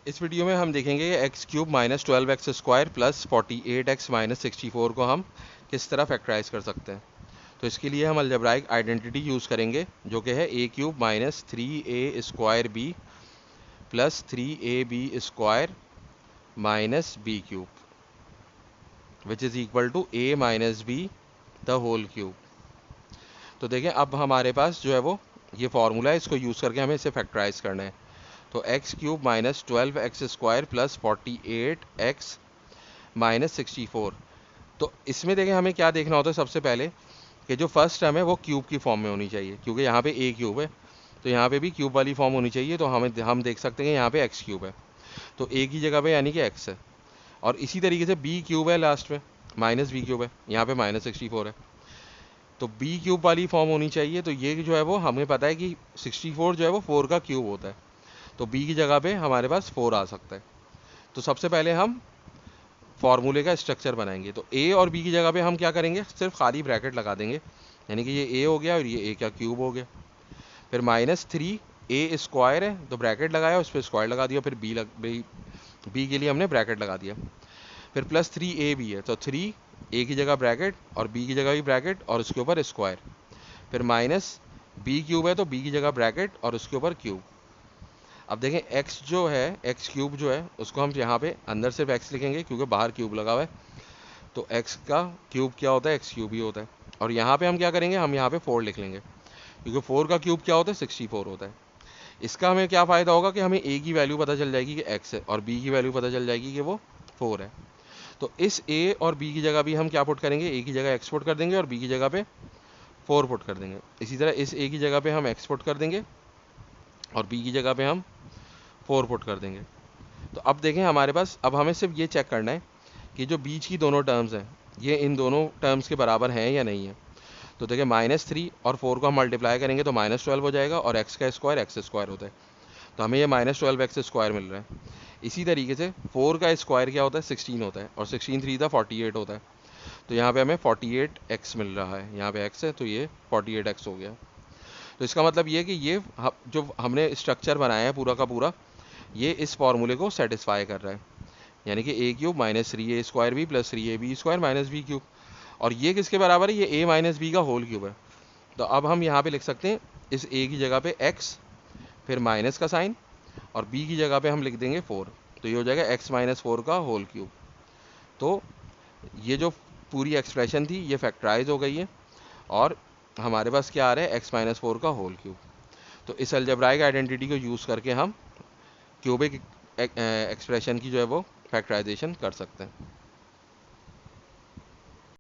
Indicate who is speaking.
Speaker 1: इस वीडियो में हम देखेंगे x cube minus 12x² plus 48x minus 64 को हम किस तरह फैक्टराइज कर सकते हैं। तो इसके लिए हम अलजेब्राइक आइडेंटिटी यूज़ करेंगे जो कि है a cube minus 3a² b plus 3ab² minus b cube which is equal to a minus b the whole cube. तो देखें अब हमारे पास जो है वो ये फार्मूला है, इसको यूज़ करके हमें इसे फैक्टराइज करना है। तो x cube minus 12x² plus 48x minus 64। तो इसमें देखें हमें क्या देखना होता है सबसे पहले कि जो फर्स्ट टर्म है वो क्यूब की फॉर्म में होनी चाहिए, क्योंकि यहाँ पे ए क्यूब है तो यहाँ पे भी क्यूब वाली फॉर्म होनी चाहिए। तो हम देख सकते हैं यहाँ पे एक्स क्यूब है तो ए की जगह पे यानी कि एक्स है, और इसी तरीके से बी क्यूब है लास्ट में माइनस बी क्यूब है, यहाँ पे माइनस 64 है तो बी क्यूब वाली फॉर्म होनी चाहिए। तो ये जो है वो हमें पता है कि 64 जो है वो 4 का क्यूब होता है, तो बी की जगह पे हमारे पास 4 आ सकता है। तो सबसे पहले हम फार्मूले का स्ट्रक्चर बनाएंगे। तो ए और बी की जगह पे हम क्या करेंगे, सिर्फ खाली ब्रैकेट लगा देंगे, यानी कि ये ए हो गया और ये ए का क्यूब हो गया। फिर माइनस 3a² है तो ब्रैकेट लगाया, उस पर स्क्वायर लगा दिया, फिर बी के लिए हमने ब्रैकेट लगा दिया। फिर प्लस 3ab है तो 3 ए की जगह ब्रैकेट और बी की जगह भी ब्रैकेट और उसके ऊपर स्क्वायर। फिर माइनस बी क्यूब है तो बी की जगह ब्रैकेट और उसके ऊपर क्यूब। अब देखें एक्स जो है एक्स क्यूब जो है उसको हम यहाँ पे अंदर सिर्फ एक्स लिखेंगे क्योंकि बाहर क्यूब लगा हुआ है, तो एक्स का क्यूब क्या होता है, एक्स क्यूब ही होता है। और यहाँ पे हम क्या करेंगे, हम यहाँ पे 4 लिख लेंगे क्योंकि 4 का क्यूब क्या होता है, 64 होता है। इसका हमें क्या फ़ायदा होगा कि हमें ए की वैल्यू पता चल जाएगी कि एक्स है और बी की वैल्यू पता चल जाएगी कि वो 4 है। तो इस ए और बी की जगह भी हम क्या पुट करेंगे, ए की जगह एक्स पुट कर देंगे और बी की जगह पे 4 पुट कर देंगे। इसी तरह इस ए की जगह पे हम एक्स पुट कर देंगे और बी की जगह पे हम 4 पुट कर देंगे। तो अब देखें हमारे पास, अब हमें सिर्फ ये चेक करना है कि जो बीच की दोनों टर्म्स हैं ये इन दोनों टर्म्स के बराबर हैं या नहीं है। तो देखिए -3 और 4 को हम मल्टीप्लाई करेंगे तो -12 हो जाएगा और एक्स का स्क्वायर एक्स स्क्वायर होता है, तो हमें ये -12x² मिल रहा है। इसी तरीके से 4 का स्क्वायर क्या होता है, 16 होता है और 16 3 48 होता है, तो यहाँ पे हमें 48x मिल रहा है, यहाँ पे x है तो ये 48x हो गया। तो इसका मतलब ये कि ये जो हमने स्ट्रक्चर बनाया है पूरा का पूरा ये इस फॉर्मूले को सेटिस्फाई कर रहा है, यानी कि a cube minus 3a² b plus 3ab² minus b cube. और ये किसके बराबर है, ये a माइनस बी का होल क्यूब है। तो अब हम यहाँ पे लिख सकते हैं इस a की जगह पे x फिर माइनस का साइन और b की जगह पे हम लिख देंगे 4, तो ये हो जाएगा x माइनस 4 का होल क्यूब। तो ये जो पूरी एक्सप्रेशन थी ये फैक्टराइज हो गई है और हमारे पास क्या आ रहा है, x माइनस 4 का होल क्यूब। तो इस अलजेब्राइक आइडेंटिटी को यूज़ करके हम क्यूबिक एक्सप्रेशन की जो है वो फैक्टराइजेशन कर सकते हैं।